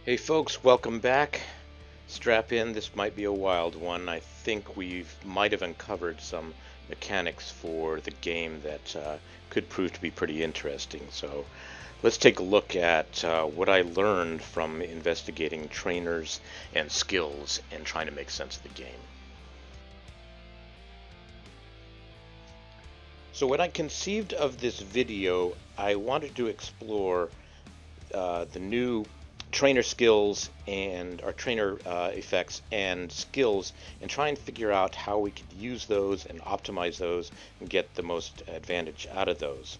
Hey folks, welcome back. Strap in, this might be a wild one. I think we might have uncovered some mechanics for the game that could prove to be pretty interesting. So let's take a look at what I learned from investigating trainers and skills and trying to make sense of the game. So when I conceived of this video, I wanted to explore the new trainer skills and our trainer effects and skills and try and figure out how we could use those and optimize those and get the most advantage out of those.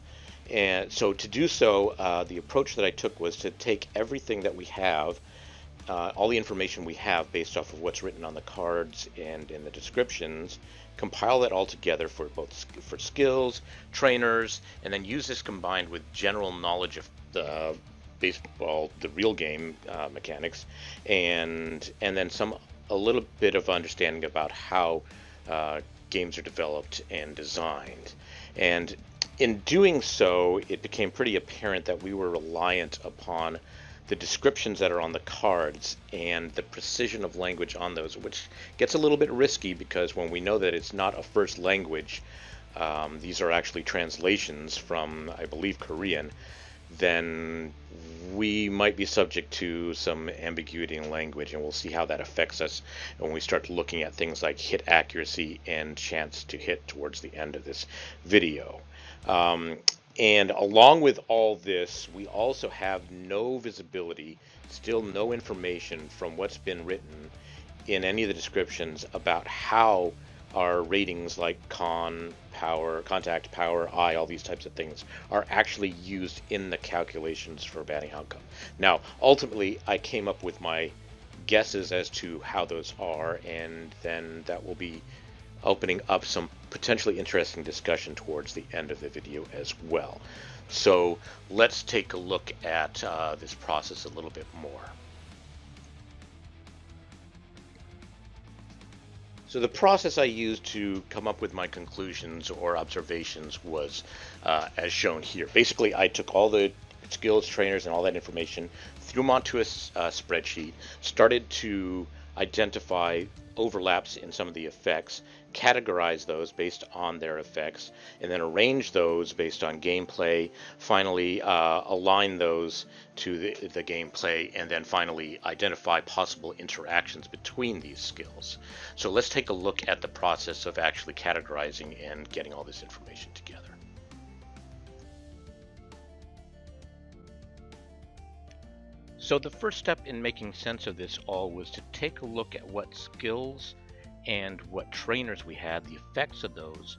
And so to do so, the approach that I took was to take everything that we have, all the information we have based off of what's written on the cards and in the descriptions, compile that all together for both for skills, trainers, and then use this combined with general knowledge of the baseball, the real game mechanics, and then some a little bit of understanding about how games are developed and designed. And in doing so, it became pretty apparent that we were reliant upon the descriptions that are on the cards and the precision of language on those, which gets a little bit risky because when we know that it's not a first language, these are actually translations from, I believe, Korean, then we might be subject to some ambiguity in language, and we'll see how that affects us when we start looking at things like hit accuracy and chance to hit towards the end of this video. Um, and along with all this, we also have no visibility, still no information from what's been written in any of the descriptions about how our ratings like con, power, contact, power, eye, all these types of things are actually used in the calculations for batting outcome. Now, ultimately, I came up with my guesses as to how those are, and then that will be opening up some potentially interesting discussion towards the end of the video as well. So let's take a look at this process a little bit more. So the process I used to come up with my conclusions or observations was as shown here. Basically, I took all the skills, trainers, and all that information, threw them onto a spreadsheet, started to identify overlaps in some of the effects, categorize those based on their effects, and then arrange those based on gameplay, finally align those to the gameplay, and then finally identify possible interactions between these skills. So let's take a look at the process of actually categorizing and getting all this information together. So the first step in making sense of this all was to take a look at what skills and what trainers we had, the effects of those,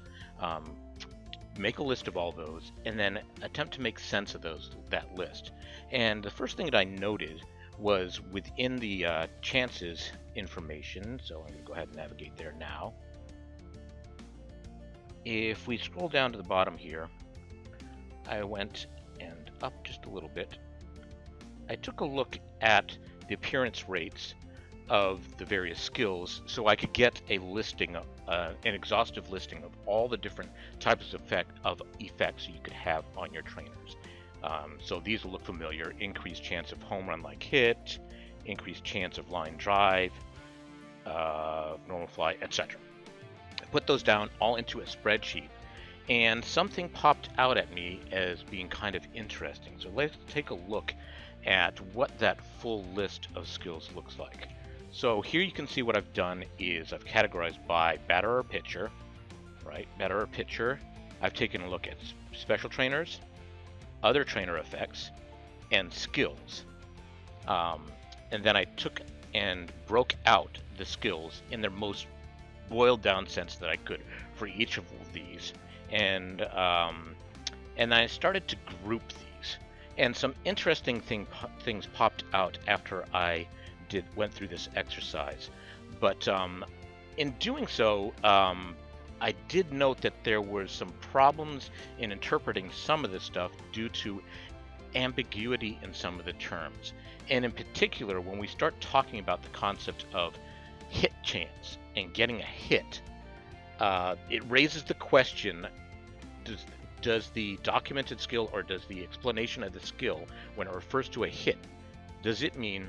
make a list of all those, and then attempt to make sense of that list. And the first thing that I noted was within the chances information, so I'm going to go ahead and navigate there now. If we scroll down to the bottom here, I went and up just a little bit. I took a look at the appearance rates of the various skills so I could get a listing, an exhaustive listing of all the different types of effects you could have on your trainers. So these will look familiar: increased chance of home run like hit, increased chance of line drive, normal fly, etc. I put those down all into a spreadsheet, and something popped out at me as being kind of interesting. So let's take a look at what that full list of skills looks like. So here you can see what I've done is I've categorized by batter or pitcher, right? Batter or pitcher. I've taken a look at special trainers, other trainer effects, and skills. And then I took and broke out the skills in their most boiled down sense that I could for each of these. And I started to group these. And some interesting things popped out after I went through this exercise. But in doing so, I did note that there were some problems in interpreting some of this stuff due to ambiguity in some of the terms. And in particular, when we start talking about the concept of hit chance and getting a hit, it raises the question, does the documented skill or does the explanation of the skill, when it refers to a hit, does it mean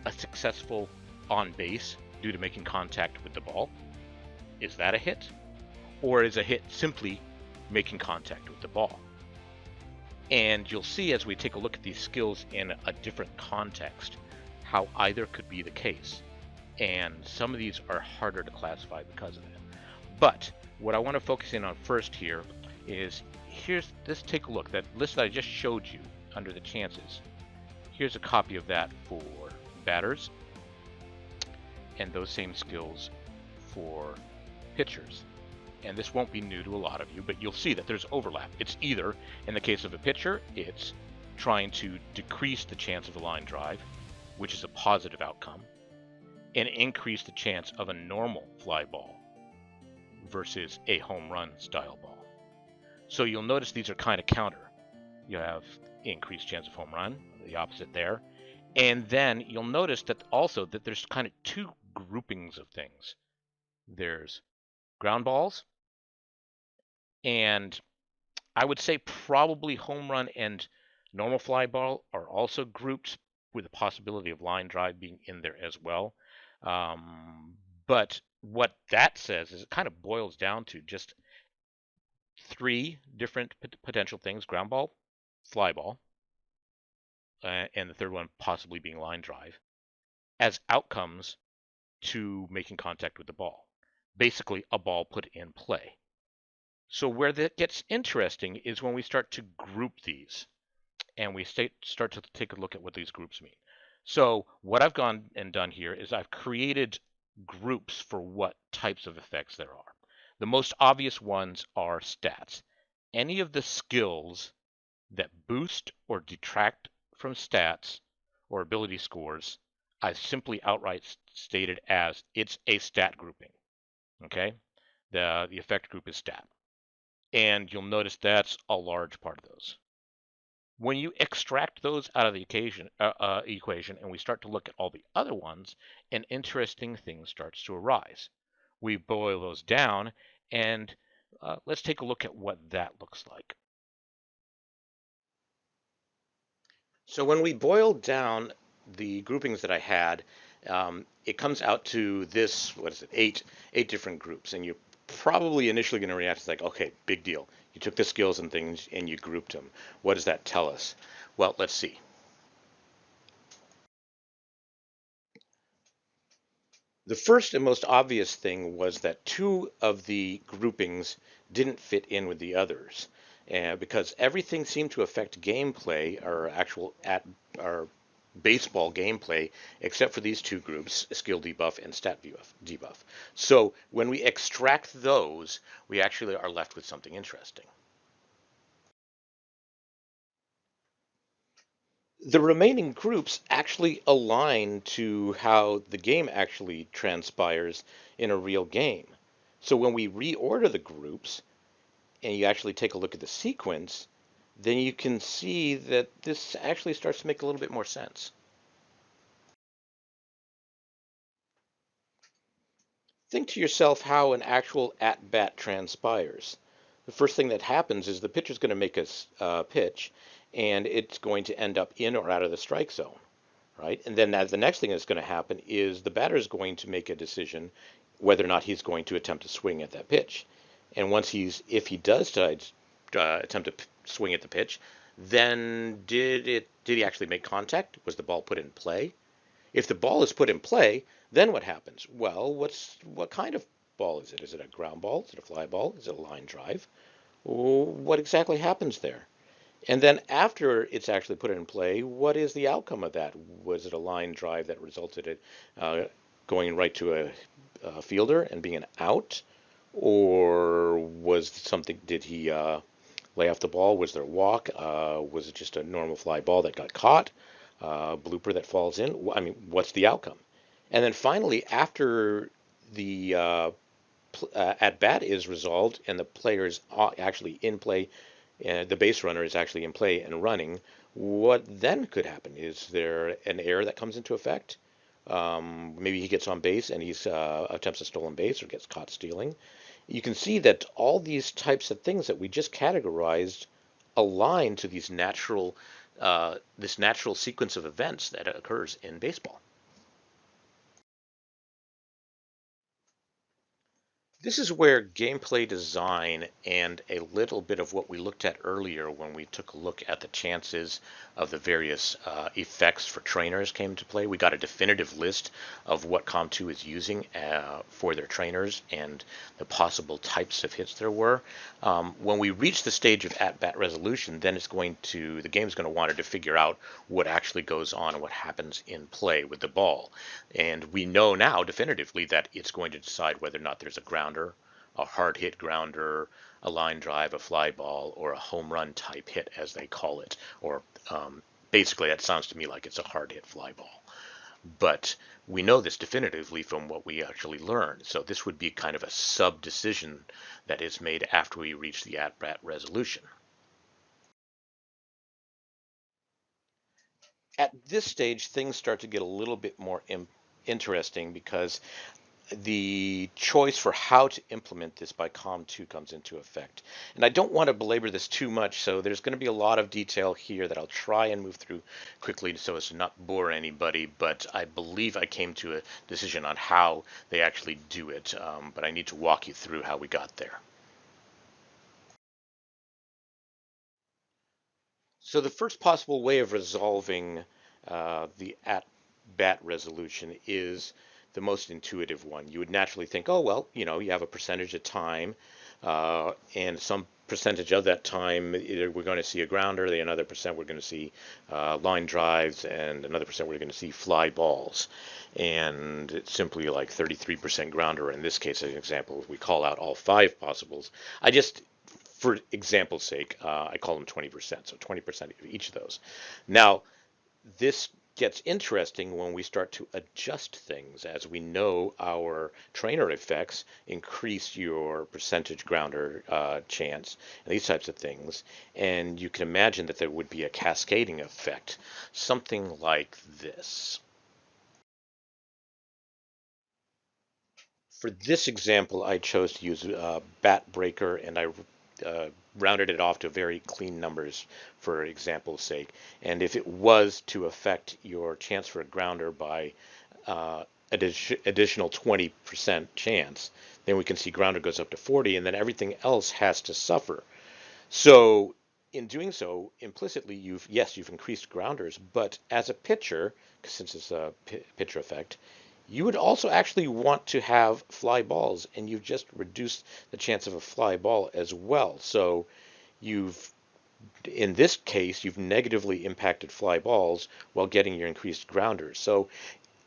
a successful on base due to making contact with the ball? Is that a hit? Or is a hit simply making contact with the ball? And you'll see as we take a look at these skills in a different context how either could be the case. And some of these are harder to classify because of that. But what I want to focus in on first here is let's take a look. That list that I just showed you under the chances. Here's a copy of that for batters, and those same skills for pitchers. And this won't be new to a lot of you, but you'll see that there's overlap. It's either, in the case of a pitcher, it's trying to decrease the chance of a line drive, which is a positive outcome, and increase the chance of a normal fly ball versus a home run style ball. So you'll notice these are kind of counter. You have increased chance of home run, the opposite there. And then you'll notice that also that there's kind of two groupings of things. There's ground balls, and I would say probably home run and normal fly ball are also grouped with the possibility of line drive being in there as well. But what that says is it kind of boils down to just three different potential things: ground ball, fly ball, and the third one possibly being line drive, as outcomes to making contact with the ball. Basically, a ball put in play. So where that gets interesting is when we start to group these and we start to take a look at what these groups mean. So what I've gone and done here is I've created groups for what types of effects there are. The most obvious ones are stats. Any of the skills that boost or detract from stats or ability scores, I've simply outright stated as it's a stat grouping. Okay? The effect group is stat. And you'll notice that's a large part of those. When you extract those out of the equation and we start to look at all the other ones, an interesting thing starts to arise. We boil those down, and let's take a look at what that looks like. So when we boil down the groupings that I had, it comes out to this, what is it, eight different groups. And you're probably initially going to react to like, okay, big deal. You took the skills and things and you grouped them. What does that tell us? Well, let's see. The first and most obvious thing was that two of the groupings didn't fit in with the others, because everything seemed to affect gameplay or or baseball gameplay, except for these two groups, skill debuff and stat debuff. So when we extract those, we actually are left with something interesting. The remaining groups actually align to how the game actually transpires in a real game. So when we reorder the groups and you actually take a look at the sequence, then you can see that this actually starts to make a little bit more sense. Think to yourself how an actual at-bat transpires. The first thing that happens is the pitcher's going to make a pitch, and it's going to end up in or out of the strike zone, right? And then the next thing that's going to happen is the batter is going to make a decision whether or not he's going to attempt to swing at that pitch. And if he does attempt to swing at the pitch, then did he actually make contact? Was the ball put in play? If the ball is put in play, then what happens? Well, what kind of ball is it? Is it a ground ball? Is it a fly ball? Is it a line drive? What exactly happens there? And then after it's actually put in play, what is the outcome of that? Was it a line drive that resulted in going right to a fielder and being an out? Or did he lay off the ball? Was there a walk? Was it just a normal fly ball that got caught? Blooper that falls in? I mean, what's the outcome? And then finally, after the at bat is resolved and the player is actually in play, the base runner is actually in play and running, what then could happen? Is there an error that comes into effect? Maybe he gets on base and he attempts a stolen base or gets caught stealing. You can see that all these types of things that we just categorized align to this natural sequence of events that occurs in baseball. This is where gameplay design and a little bit of what we looked at earlier when we took a look at the chances of the various effects for trainers came into play. We got a definitive list of what Com2 is using for their trainers and the possible types of hits there were. When we reach the stage of at-bat resolution, then the game's going to want to figure out what actually goes on and what happens in play with the ball. And we know now definitively that it's going to decide whether or not there's a grounder, a hard hit grounder, a line drive, a fly ball, or a home run type hit, as they call it. Or basically, that sounds to me like it's a hard hit fly ball. But we know this definitively from what we actually learned. So this would be kind of a sub decision that is made after we reach the at-bat resolution. At this stage, things start to get a little bit more interesting because the choice for how to implement this by Com2 comes into effect. And I don't want to belabor this too much, so there's going to be a lot of detail here that I'll try and move through quickly so as to not bore anybody, but I believe I came to a decision on how they actually do it, but I need to walk you through how we got there. So the first possible way of resolving the at-bat resolution is the most intuitive one. You would naturally think, oh, well, you have a percentage of time, and some percentage of that time, either we're going to see a grounder, the another percent we're going to see line drives, and another percent we're going to see fly balls. And it's simply like 33% grounder. In this case, as an example, we call out all five possibles. For example's sake, I call them 20%, so 20% of each of those. Now, this gets interesting when we start to adjust things. As we know, our trainer effects increase your percentage grounder chance and these types of things. And you can imagine that there would be a cascading effect, something like this. For this example, I chose to use Bat Breaker, and I rounded it off to very clean numbers for example's sake. And if it was to affect your chance for a grounder by additional 20% chance, then we can see grounder goes up to 40, and then everything else has to suffer. So in doing so, implicitly, you've increased grounders, but as a pitcher, since it's a pitcher effect, you would also actually want to have fly balls, and you've just reduced the chance of a fly ball as well. So you've, in this case, you've negatively impacted fly balls while getting your increased grounders. So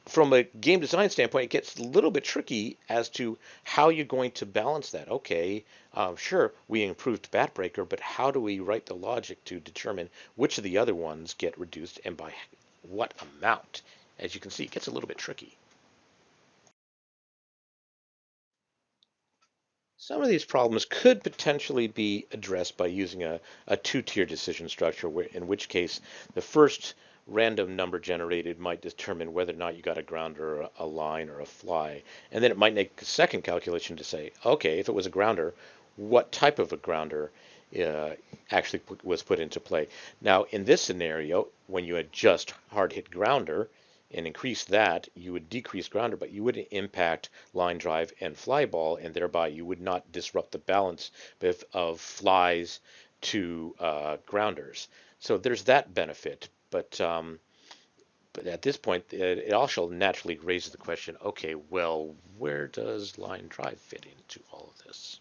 from a game design standpoint, it gets a little bit tricky as to how you're going to balance that. Okay, sure, we improved Bat Breaker, but how do we write the logic to determine which of the other ones get reduced and by what amount? As you can see, it gets a little bit tricky. Some of these problems could potentially be addressed by using a two-tier decision structure, in which case the first random number generated might determine whether or not you got a grounder, or a line, or a fly. And then it might make a second calculation to say, okay, if it was a grounder, what type of a grounder actually was put into play? Now, in this scenario, when you adjust hard hit grounder, and increase that, you would decrease grounder, but you wouldn't impact line drive and fly ball, and thereby you would not disrupt the balance of flies to grounders. So there's that benefit, but at this point, it also naturally raises the question: okay, well, where does line drive fit into all of this?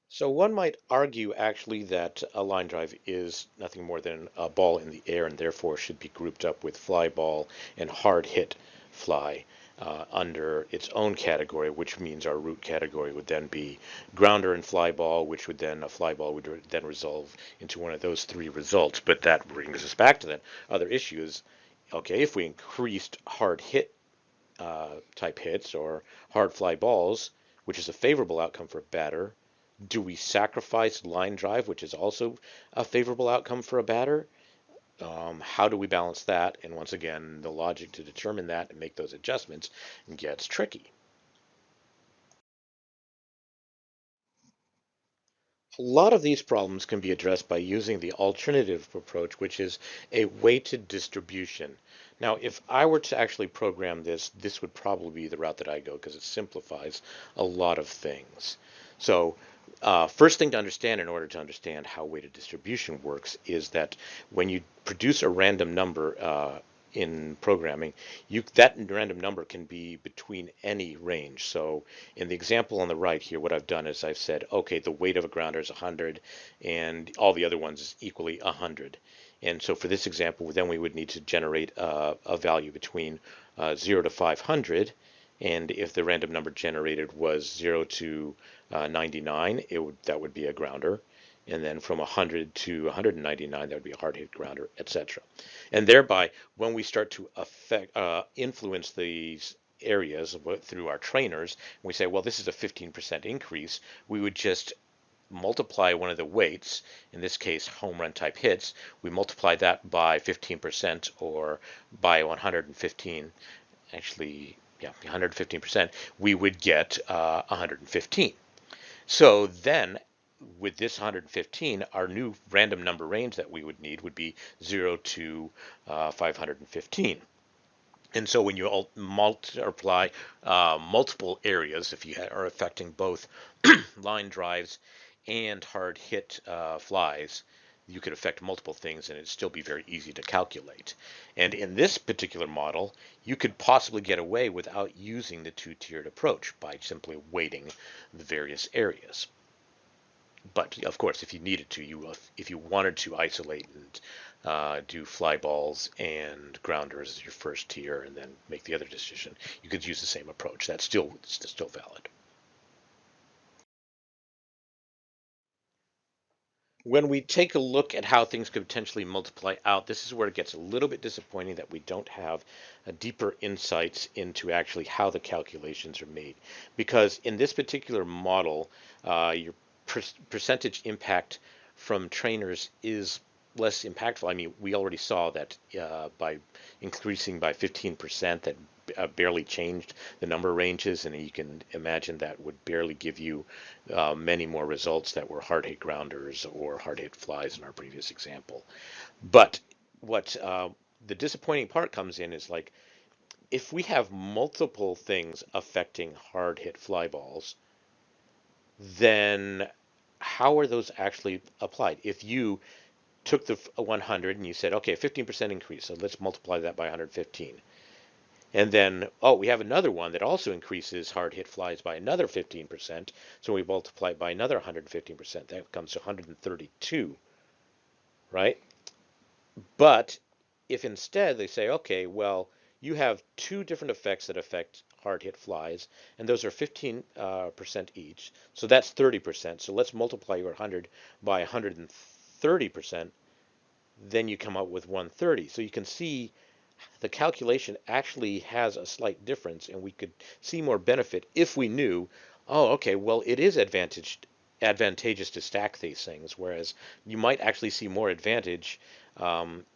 So one might argue actually that a line drive is nothing more than a ball in the air and therefore should be grouped up with fly ball and hard hit fly under its own category, which means our root category would then be grounder and fly ball, which would then a fly ball would then resolve into one of those three results. But that brings us back to that other issue is, okay, if we increased hard hit type hits or hard fly balls, which is a favorable outcome for a batter, do we sacrifice line drive, which is also a favorable outcome for a batter? How do we balance that? And once again, the logic to determine that and make those adjustments gets tricky. A lot of these problems can be addressed by using the alternative approach, which is a weighted distribution. Now, if I were to actually program this, this would probably be the route that I go because it simplifies a lot of things. So, first thing to understand in order to understand how weighted distribution works is that when you produce a random number in programming, that random number can be between any range. So in the example on the right here, what I've done is I've said, okay, the weight of a grounder is 100 and all the other ones is equally 100. And so for this example, then we would need to generate a value between 0 to 500. And if the random number generated was 0 to 99, that would be a grounder. And then from 100 to 199, that would be a hard hit grounder, etc. And thereby, when we start to influence these areas through our trainers, and we say, well, this is a 15% increase, we would just multiply one of the weights, in this case home run type hits, we multiply that by 15% or by 115, actually, yeah, 115%, we would get 115. So then with this 115, our new random number range that we would need would be 0 to 515. And so when you multiply multiple areas, if you are affecting both line drives and hard hit flies, you could affect multiple things and it'd still be very easy to calculate. And in this particular model, you could possibly get away without using the two-tiered approach by simply weighting the various areas. But of course, if you needed to, if you wanted to isolate and do fly balls and grounders as your first tier, and then make the other decision, you could use the same approach. That's still valid. When we take a look at how things could potentially multiply out, this is where it gets a little bit disappointing that we don't have a deeper insights into actually how the calculations are made. Because in this particular model, your percentage impact from trainers is less impactful. I mean, we already saw that by increasing by 15%, that barely changed the number ranges, and you can imagine that would barely give you many more results that were hard hit grounders or hard hit flies in our previous example. But what the disappointing part comes in is like if we have multiple things affecting hard hit fly balls, then how are those actually applied? If you took the 100 and you said, okay, 15% increase, so let's multiply that by 115. And then, oh, we have another one that also increases hard hit flies by another 15%. So we multiply it by another 115%. That comes to 132, right? But if instead they say, okay, well, you have two different effects that affect hard hit flies, and those are 15% each. So that's 30%. So let's multiply your 100 by 130%. Then you come up with 130. So you can see the calculation actually has a slight difference, and we could see more benefit if we knew, oh, okay, well, it is advantageous to stack these things, whereas you might actually see more advantage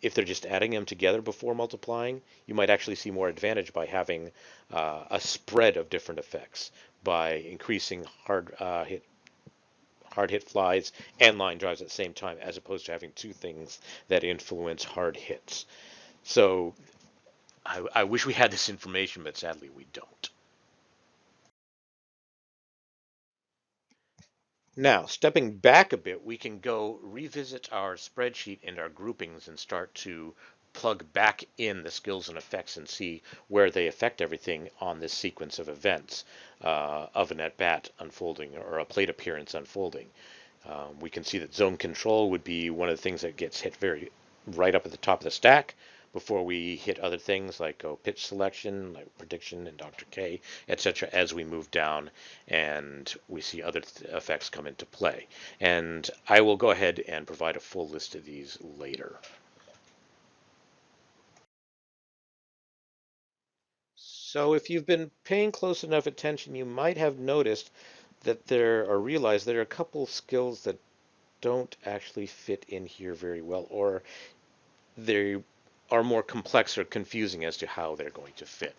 if they're just adding them together before multiplying. You might actually see more advantage by having a spread of different effects by increasing hard hit flies and line drives at the same time, as opposed to having two things that influence hard hits. So I wish we had this information, but sadly we don't. Now, stepping back a bit, we can go revisit our spreadsheet and our groupings and start to plug back in the skills and effects and see where they affect everything on this sequence of events of an at-bat unfolding or a plate appearance unfolding. We can see that zone control would be one of the things that gets hit very right up at the top of the stack before we hit other things like pitch selection, like prediction and Dr. K, etc. as we move down and we see other effects come into play. And I will go ahead and provide a full list of these later. So if you've been paying close enough attention, you might have noticed that or realized there are a couple skills that don't actually fit in here very well, or they are more complex or confusing as to how they're going to fit.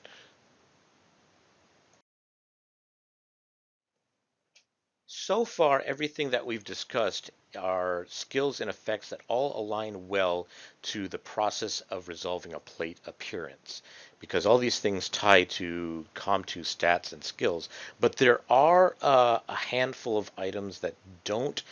so far, everything that we've discussed are skills and effects that all align well to the process of resolving a plate appearance, because all these things tie to COM2 stats and skills. But there are a handful of items that don't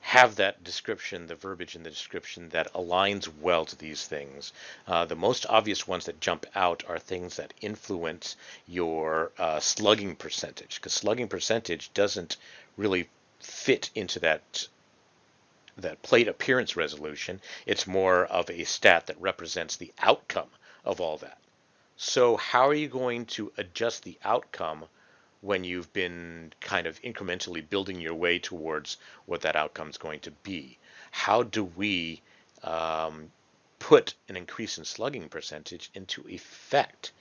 have that description, the verbiage in the description that aligns well to these things. The most obvious ones that jump out are things that influence your slugging percentage, because slugging percentage doesn't really fit into that plate appearance resolution. It's more of a stat that represents the outcome of all that. So how are you going to adjust the outcome when you've been kind of incrementally building your way towards what that outcome is going to be? How do we um, put an increase in slugging percentage into effect?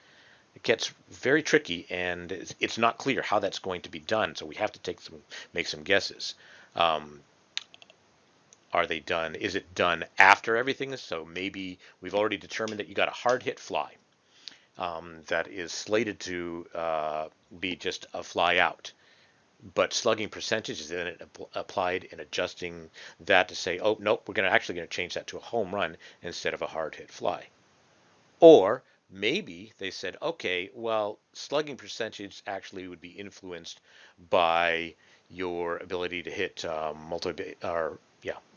It gets very tricky, and it's not clear how that's going to be done. So we have to make some guesses. Um, are they done? Is it done after everything? So maybe we've already determined that you got a hard hit fly that is slated to be just a fly out. But slugging percentage is then applied in adjusting that to say, oh, nope, we're actually going to change that to a home run instead of a hard hit fly. Or maybe they said, okay, well, slugging percentage actually would be influenced by your ability to hit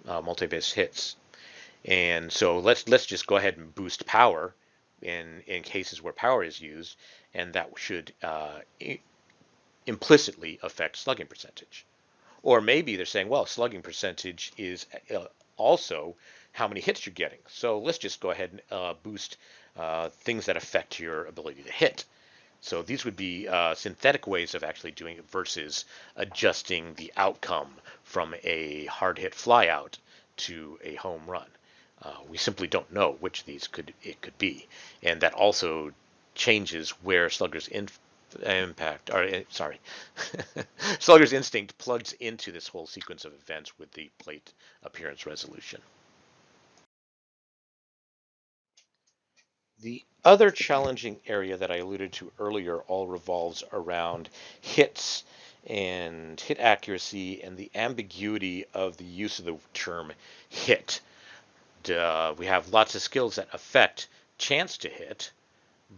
multi-base hits. And so let's just go ahead and boost power in cases where power is used, and that should implicitly affect slugging percentage. Or maybe they're saying, well, slugging percentage is also how many hits you're getting. So let's just go ahead and boost things that affect your ability to hit. So these would be synthetic ways of actually doing it versus adjusting the outcome from a hard hit flyout to a home run. We simply don't know which of these it could be, and that also changes where impact, or sorry, Slugger's instinct plugs into this whole sequence of events with the plate appearance resolution. The other challenging area that I alluded to earlier all revolves around hits and hit accuracy and the ambiguity of the use of the term hit. We have lots of skills that affect chance to hit,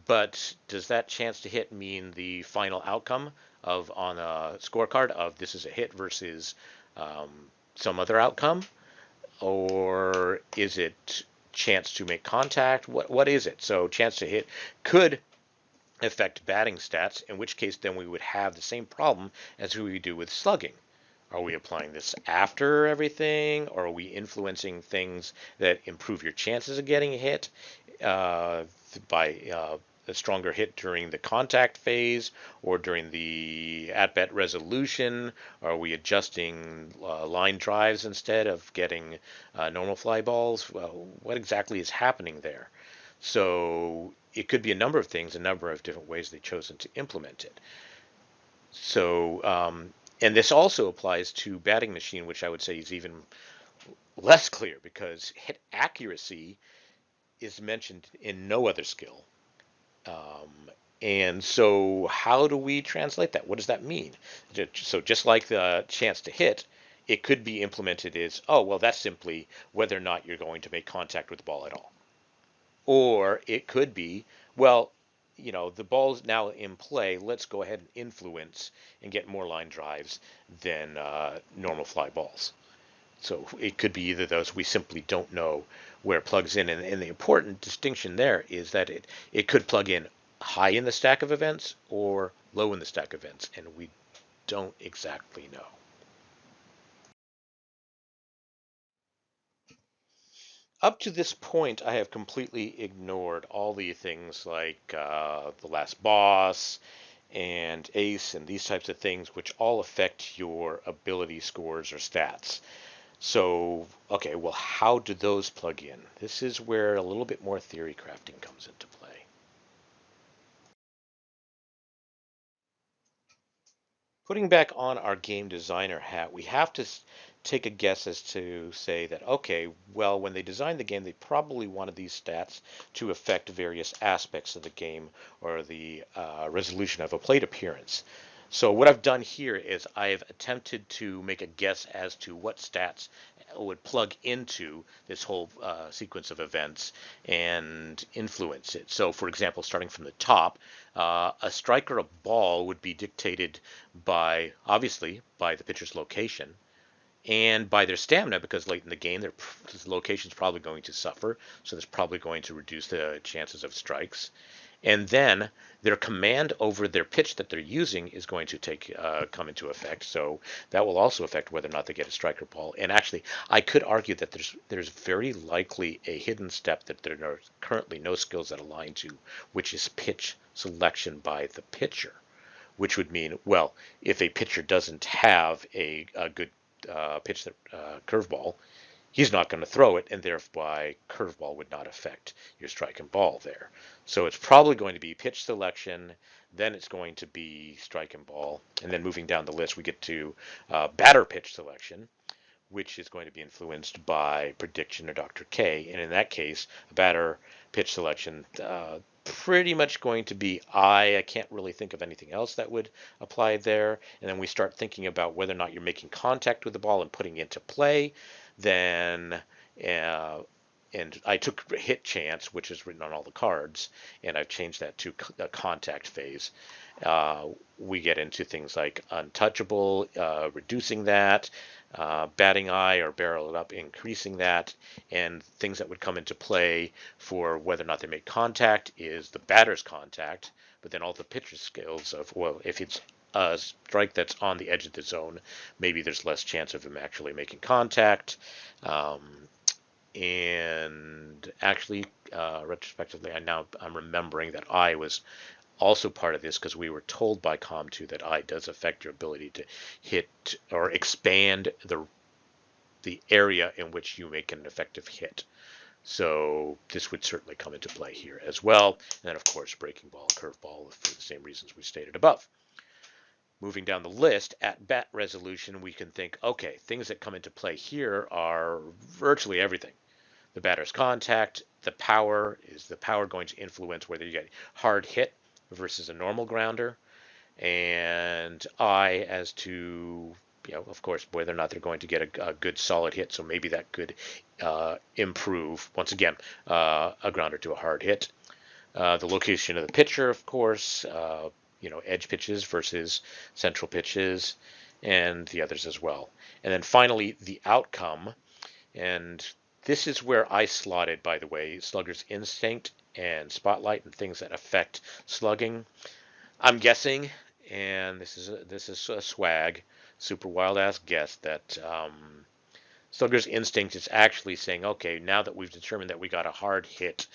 but does that chance to hit mean the final outcome of on a scorecard of this is a hit versus um, some other outcome, or is it chance to make contact? What is it? So chance to hit could affect batting stats, in which case then we would have the same problem as we do with slugging. Are we applying this after everything, or are we influencing things that improve your chances of getting hit uh, by a stronger hit during the contact phase or during the at-bat resolution? Are we adjusting line drives instead of getting normal fly balls? Well, what exactly is happening there? So it could be a number of things, a number of different ways they've chosen to implement it. So, and this also applies to batting machine, which I would say is even less clear because hit accuracy is mentioned in no other skill. And so, how do we translate that? What does that mean? So, just like the chance to hit, it could be implemented as, oh, well, that's simply whether or not you're going to make contact with the ball at all. Or it could be, well, the ball's now in play. Let's go ahead and influence and get more line drives than normal fly balls. So it could be either of those. We simply don't know where it plugs in. And the important distinction there is that it could plug in high in the stack of events or low in the stack of events. And we don't exactly know. Up to this point, I have completely ignored all the things like the last boss and ace and these types of things, which all affect your ability scores or stats. So, okay, well, how do those plug in? This is where a little bit more theory crafting comes into play. Putting back on our game designer hat, we have to take a guess as to say that, okay, well, when they designed the game, they probably wanted these stats to affect various aspects of the game or the resolution of a plate appearance. So what I've done here is I've attempted to make a guess as to what stats would plug into this whole sequence of events and influence it. So, for example, starting from the top, a strike or a ball would be dictated by, obviously, by the pitcher's location and by their stamina, because late in the game their location is probably going to suffer, so that's probably going to reduce the chances of strikes. And then their command over their pitch that they're using is going to come into effect. So that will also affect whether or not they get a strike or ball. And actually, I could argue that there's very likely a hidden step that there are currently no skills that align to, which is pitch selection by the pitcher, which would mean, well, if a pitcher doesn't have a good pitch that curveball, he's not going to throw it, and thereby curveball would not affect your strike and ball there. So it's probably going to be pitch selection, then it's going to be strike and ball, and then moving down the list, we get to batter pitch selection, which is going to be influenced by prediction or Dr. K. And in that case, a batter pitch selection, pretty much going to be I. I can't really think of anything else that would apply there. And then we start thinking about whether or not you're making contact with the ball and putting it into play. Then, uh, and I took hit chance, which is written on all the cards, and I've changed that to a contact phase. We get into things like untouchable, reducing that, batting eye or barrel it up, increasing that, and things that would come into play for whether or not they make contact is the batter's contact, but then all the pitcher's skills of, well, if it's a strike that's on the edge of the zone, maybe there's less chance of him actually making contact. Um, and actually, retrospectively, I'm remembering that I was also part of this because we were told by Com2 that eye does affect your ability to hit or expand the area in which you make an effective hit. So this would certainly come into play here as well. And then, of course, breaking ball, curveball, for the same reasons we stated above. Moving down the list, at bat resolution, we can think, okay, things that come into play here are virtually everything. The batter's contact, is the power going to influence whether you get hard hit versus a normal grounder, and I as to, of course, whether or not they're going to get a good solid hit. So maybe that could improve, once again, a grounder to a hard hit. The location of the pitcher, of course, edge pitches versus central pitches, and the others as well. And then finally, the outcome. And this is where I slotted, by the way, slugger's instinct and spotlight and things that affect slugging. I'm guessing, and this is a swag, super wild ass guess that Slugger's instinct is actually saying, okay, now that we've determined that we got a hard hit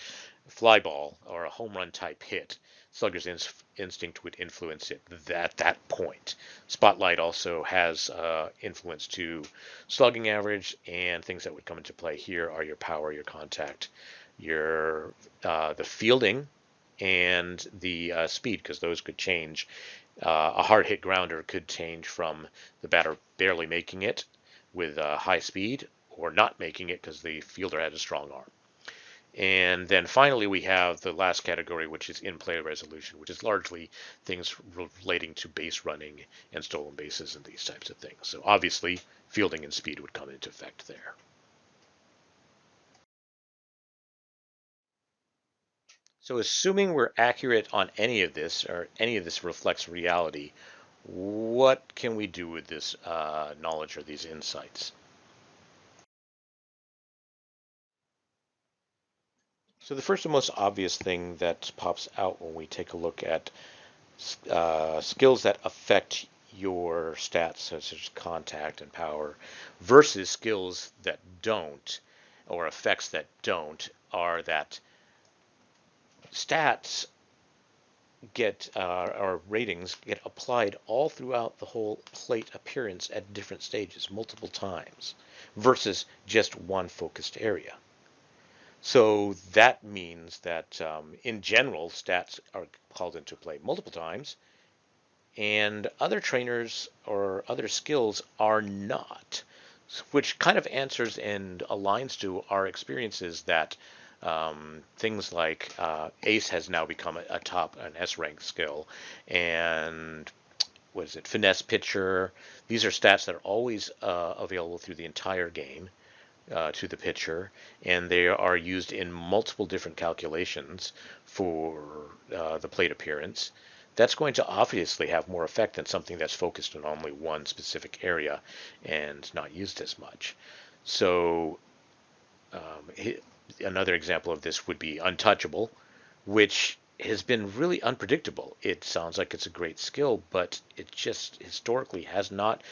fly ball or a home run type hit, Slugger's instinct would influence it at that point. Spotlight also has influence to slugging average, and things that would come into play here are your power, your contact, your the fielding, and the speed, because those could change. A hard hit grounder could change from the batter barely making it with high speed or not making it because the fielder had a strong arm. And then finally, we have the last category, which is in-play resolution, which is largely things relating to base running and stolen bases and these types of things. So obviously, fielding and speed would come into effect there. So assuming we're accurate on any of this, or any of this reflects reality, what can we do with this knowledge or these insights? So the first and most obvious thing that pops out when we take a look at skills that affect your stats, such as contact and power, versus skills that don't, or effects that don't, are that stats get or ratings get applied all throughout the whole plate appearance at different stages, multiple times, versus just one focused area. So that means that in general, stats are called into play multiple times, and other trainers or other skills are not, which kind of answers and aligns to our experiences that things like ACE has now become a top, an S rank skill, and what is it, finesse pitcher. These are stats that are always available through the entire game to the pitcher, and they are used in multiple different calculations for the plate appearance. That's going to obviously have more effect than something that's focused on only one specific area and not used as much. So um, another example of this would be untouchable, which has been really unpredictable. It sounds like it's a great skill, but it just historically has not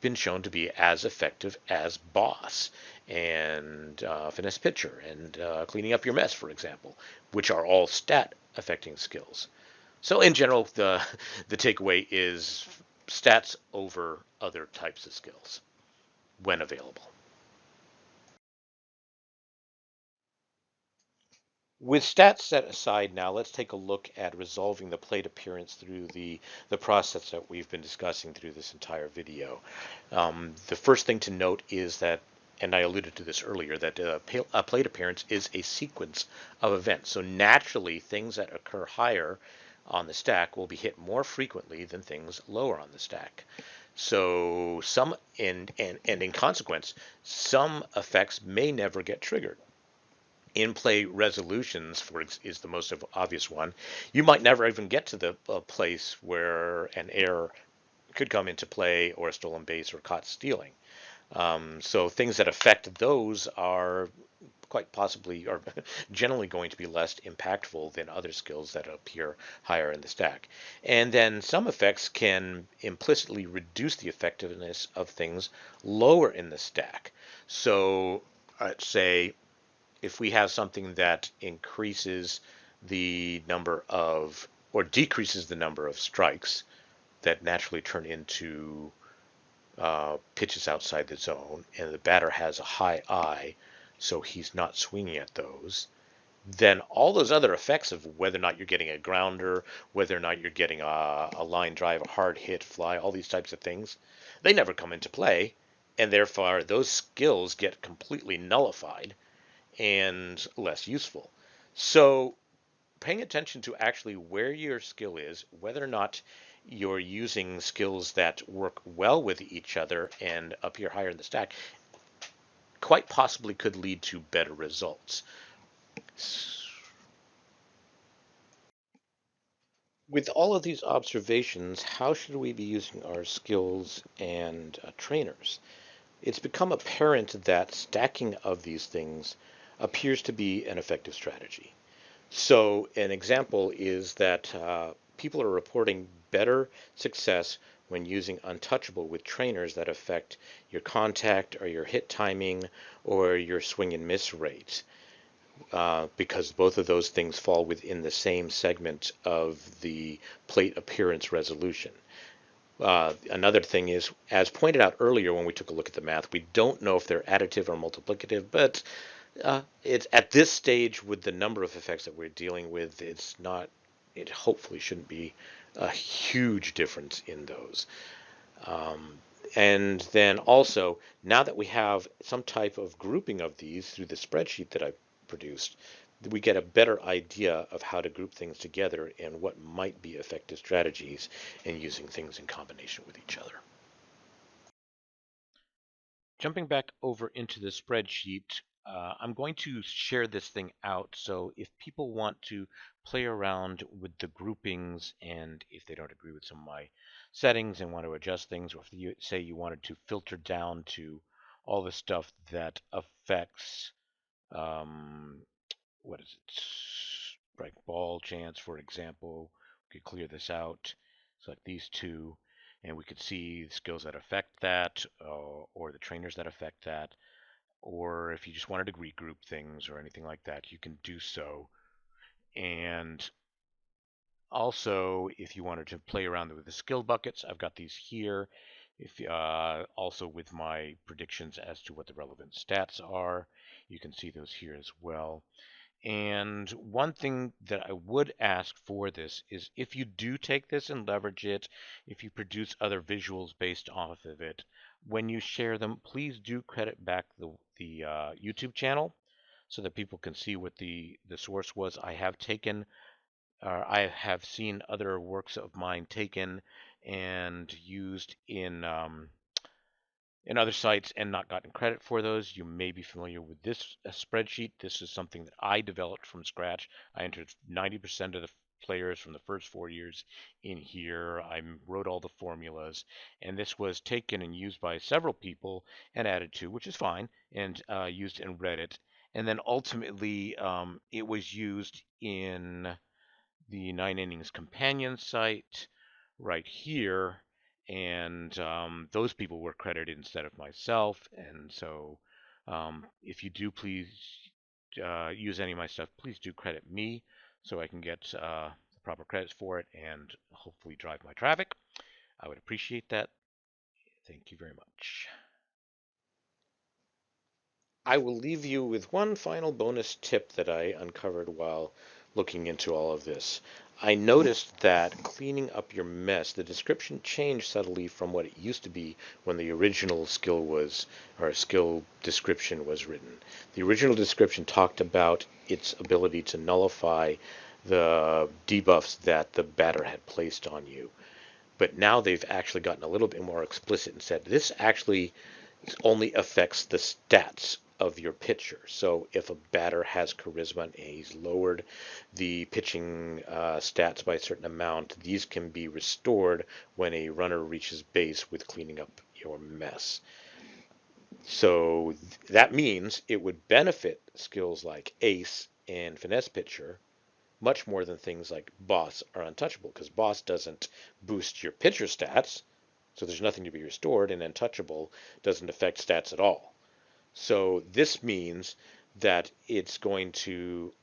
been shown to be as effective as boss and finesse pitcher and cleaning up your mess, for example, which are all stat affecting skills. So in general, the takeaway is stats over other types of skills when available. With stats set aside now, let's take a look at resolving the plate appearance through the process that we've been discussing through this entire video. The first thing to note is that, and I alluded to this earlier, that a plate appearance is a sequence of events. So naturally, things that occur higher on the stack will be hit more frequently than things lower on the stack. So some, and in consequence, some effects may never get triggered. In-play resolutions is the most obvious one. You might never even get to the place where an error could come into play, or a stolen base, or caught stealing. So things that affect those are quite possibly, or generally, going to be less impactful than other skills that appear higher in the stack. And then some effects can implicitly reduce the effectiveness of things lower in the stack. So say if we have something that increases the number of, or decreases the number of strikes that naturally turn into pitches outside the zone, and the batter has a high eye, so he's not swinging at those, then all those other effects of whether or not you're getting a grounder, whether or not you're getting a line drive, a hard hit, fly, all these types of things, they never come into play, and therefore those skills get completely nullified and less useful. So paying attention to actually where your skill is, whether or not you're using skills that work well with each other and appear higher in the stack, quite possibly could lead to better results. With all of these observations, how should we be using our skills and trainers? It's become apparent that stacking of these things appears to be an effective strategy. So, an example is that people are reporting better success when using untouchable with trainers that affect your contact or your hit timing or your swing and miss rate, because both of those things fall within the same segment of the plate appearance resolution. Another thing is, as pointed out earlier when we took a look at the math, we don't know if they're additive or multiplicative, but it's at this stage with the number of effects that we're dealing with, it's not, it hopefully shouldn't be a huge difference in those. Um, and then also, now that we have some type of grouping of these through the spreadsheet that I produced, we get a better idea of how to group things together and what might be effective strategies in using things in combination with each other. Jumping back over into the spreadsheet, I'm going to share this thing out. So if people want to play around with the groupings, and if they don't agree with some of my settings and want to adjust things, or if you say you wanted to filter down to all the stuff that affects, um, what is it, strike ball chance, for example, we could clear this out, select these two, and we could see the skills that affect that, or the trainers that affect that. Or if you just wanted to regroup things or anything like that, you can do so. And also, if you wanted to play around with the skill buckets, I've got these here. If also with my predictions as to what the relevant stats are, you can see those here as well. And one thing that I would ask for this is, if you do take this and leverage it, if you produce other visuals based off of it, when you share them, please do credit back the YouTube channel so that people can see what the source was. I have taken, I have seen other works of mine taken and used in other sites and not gotten credit for those. You may be familiar with this spreadsheet. This is something that I developed from scratch. I entered 90% of the players from the first 4 years in here. I wrote all the formulas, and this was taken and used by several people and added to, which is fine, and used in Reddit. And then ultimately, it was used in the 9 Innings companion site right here, and those people were credited instead of myself. And so, if you do please use any of my stuff, please do credit me so I can get the proper credits for it and hopefully drive my traffic. I would appreciate that. Thank you very much. I will leave you with one final bonus tip that I uncovered while looking into all of this. I noticed that cleaning up your mess, the description changed subtly from what it used to be when the original skill was, or skill description was written. The original description talked about its ability to nullify the debuffs that the batter had placed on you. But now they've actually gotten a little bit more explicit and said this actually only affects the stats of your pitcher. So if a batter has charisma and he's lowered the pitching stats by a certain amount, these can be restored when a runner reaches base with cleaning up your mess. So that means it would benefit skills like ace and finesse pitcher much more than things like boss are untouchable, because boss doesn't boost your pitcher stats, so there's nothing to be restored, and untouchable doesn't affect stats at all. So this means that it's going to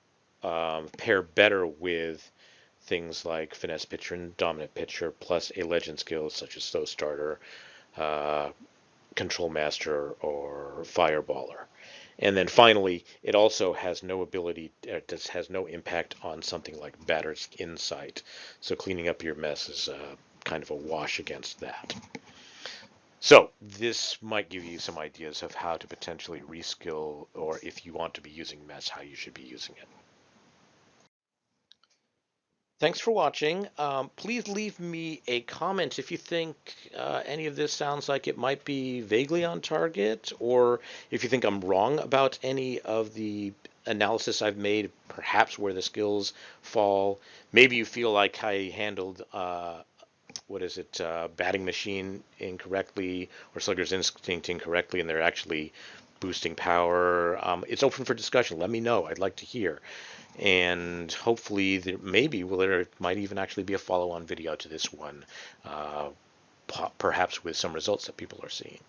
pair better with things like finesse pitcher and dominant pitcher, plus a legend skill such as throw starter, uh, control master, or fireballer. And then finally, it also has no ability, has no impact on something like batter's insight. So cleaning up your mess is kind of a wash against that. So this might give you some ideas of how to potentially reskill, or if you want to be using mess, how you should be using it. Thanks for watching. Please leave me a comment if you think any of this sounds like it might be vaguely on target, or if you think I'm wrong about any of the analysis I've made, perhaps where the skills fall. Maybe you feel like I handled batting machine incorrectly, or slugger's instinct incorrectly, and they're actually boosting power. It's open for discussion. Let me know. I'd like to hear. And hopefully, there might even actually be a follow-on video to this one, perhaps with some results that people are seeing.